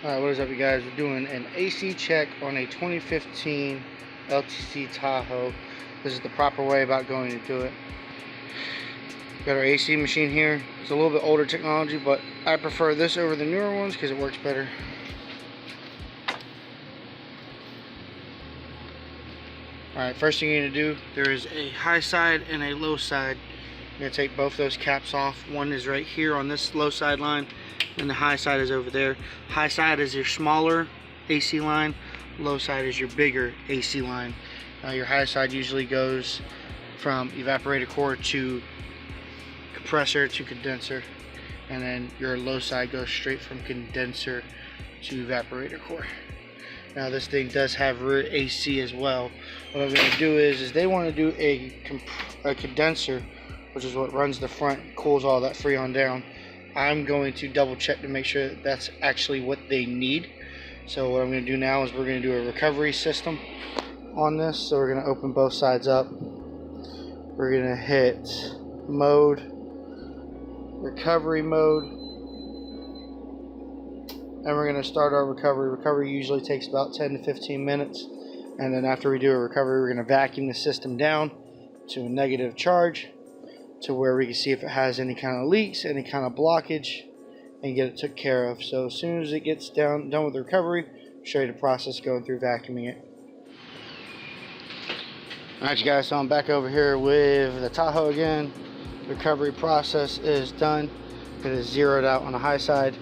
Alright, what is up, you guys? We're doing an AC check on a 2015 LTC Tahoe. This is the proper way about going to do it. Got our AC machine here. It's a little bit older technology, but I prefer this over the newer ones because it works better. Alright, first thing you're going to do, there is a high side and a low side. You're going to take both those caps off. One is right here on this low side line, and the high side is over there. High side is your smaller AC line, low side is your bigger AC line. Your high side usually goes from evaporator core to compressor to condenser, and then your low side goes straight from condenser to evaporator core. Now this thing does have rear AC as well. What I'm going to do is they want to do a condenser, which is what runs the front, cools all that Freon down. I'm going to double check to make sure that that's actually what they need. So what I'm going to do now is we're going to do a recovery system on this. So we're going to open both sides up. We're going to hit mode, recovery mode, and we're going to start our recovery. Recovery usually takes about 10 to 15 minutes. And then after we do a recovery, we're going to vacuum the system down to a negative charge, to where we can see if it has any kind of leaks, any kind of blockage, and get it took care of. So as soon as it gets done with the recovery, I'll show you the process going through vacuuming it. Alright, you guys, so I'm back over here with the Tahoe again. The recovery process is done. It is zeroed out on the high side.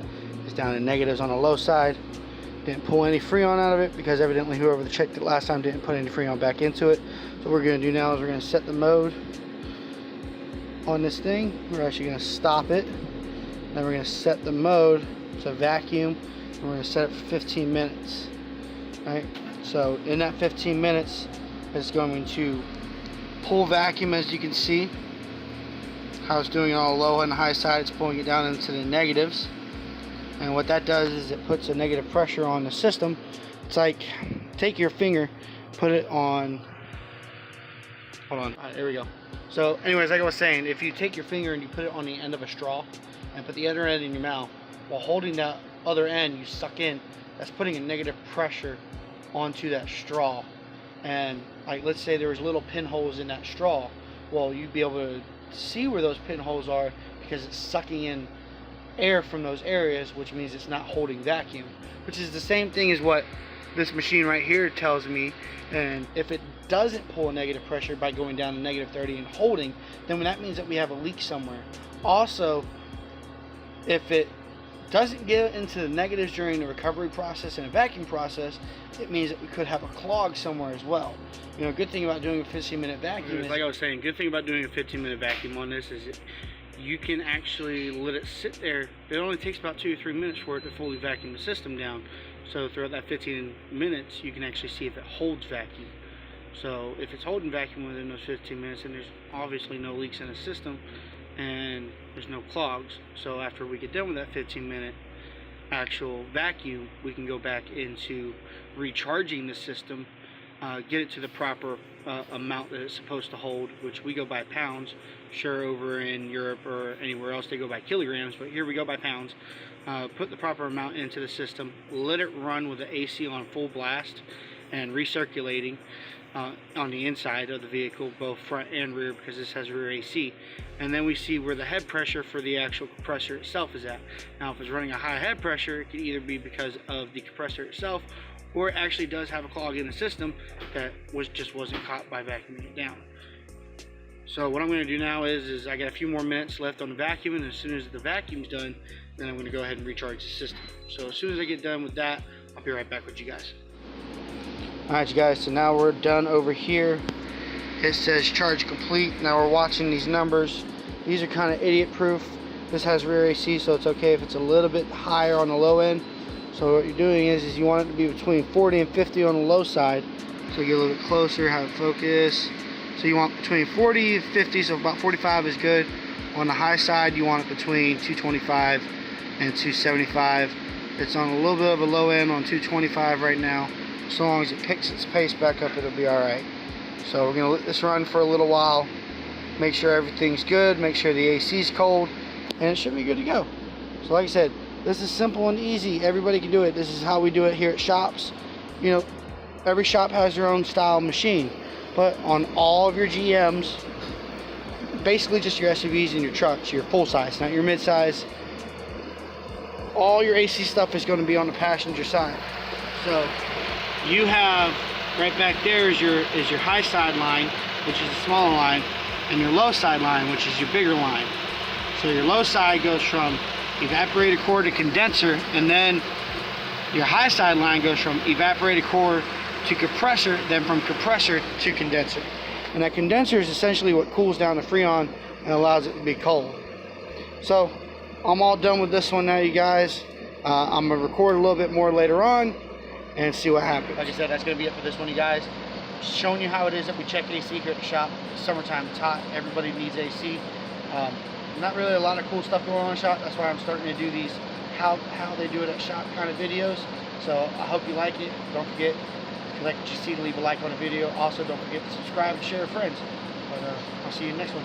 It's down to negatives on the low side. Didn't pull any Freon out of it because evidently whoever checked it last time didn't put any Freon back into it. So what we're going to do now is we're going to set the mode on this thing. We're actually going to stop it. Then we're going to set the mode to vacuum, and we're going to set it for 15 minutes. Right? So in that 15 minutes, it's going to pull vacuum, as you can see. How it's doing it all low and the high side, it's pulling it down into the negatives. And what that does is it puts a negative pressure on the system. It's like, take your finger, put it on, hold on, there we go. So anyways, like I was saying, if you take your finger and you put it on the end of a straw and put the other end in your mouth, while holding that other end you suck in, that's putting a negative pressure onto that straw. And like, let's say there was little pinholes in that straw, well, you'd be able to see where those pinholes are because it's sucking in air from those areas, which means it's not holding vacuum, which is the same thing as what this machine right here tells me. And if it doesn't pull a negative pressure by going down to negative 30 and holding, then that means that we have a leak somewhere. Also, if it doesn't get into the negatives during the recovery process and the vacuum process, it means that we could have a clog somewhere as well. You know, good thing about doing a 15-minute vacuum is, like I was saying, good thing about doing a 15-minute vacuum on this is you can actually let it sit there. It only takes about 2 or 3 minutes for it to fully vacuum the system down. So throughout that 15 minutes, you can actually see if it holds vacuum. So if it's holding vacuum within those 15 minutes, and there's obviously no leaks in the system, and there's no clogs. So after we get done with that 15-minute actual vacuum, we can go back into recharging the system, get it to the proper amount that it's supposed to hold, which we go by pounds. Sure, over in Europe or anywhere else they go by kilograms, but here we go by pounds. Put the proper amount into the system, let it run with the AC on full blast and recirculating on the inside of the vehicle, both front and rear, because this has rear AC. And then we see where the head pressure for the actual compressor itself is at. Now if it's running a high head pressure, it could either be because of the compressor itself, or it actually does have a clog in the system that just wasn't caught by vacuuming it down. So what I'm going to do now is I got a few more minutes left on the vacuum, and as soon as the vacuum's done, then I'm going to go ahead and recharge the system. So as soon as I get done with that, I'll be right back with you guys. Alright, you guys, so now we're done over here. It says charge complete. Now we're watching these numbers. These are kind of idiot proof. This has rear AC, so it's okay if it's a little bit higher on the low end. So what you're doing is you want it to be between 40 and 50 on the low side. So get a little bit closer, have it focus. So you want between 40 and 50, so about 45 is good. On the high side, you want it between 225 and 275. It's on a little bit of a low end on 225 right now. So long as it picks its pace back up, it'll be alright. So we're going to let this run for a little while. Make sure everything's good, make sure the AC's cold, and it should be good to go. So like I said, This is simple and easy. Everybody can do it. This is how we do it here at shops. You know, every shop has their own style machine, but on all of your GMs, basically just your SUVs and your trucks, your full size, not your mid size, all your AC stuff is going to be on the passenger side. So you have right back there is your high side line, which is the smaller line, and your low side line, which is your bigger line. So your low side goes from evaporator core to condenser, and then your high side line goes from evaporator core to compressor, then from compressor to condenser. And that condenser is essentially what cools down the Freon and allows it to be cold. So I'm all done with this one now, you guys. I'm gonna record a little bit more later on and see what happens. Like I said, that's gonna be it for this one, you guys. Just showing you how it is that we check AC here at the shop. Summertime, it's hot, everybody needs AC. Not really a lot of cool stuff going on in shop. That's why I'm starting to do these how they do it at shop kind of videos. So I hope you like it. Don't forget, if you like what you see, to leave a like on the video. Also, don't forget to subscribe and share with friends. But I'll see you in the next one.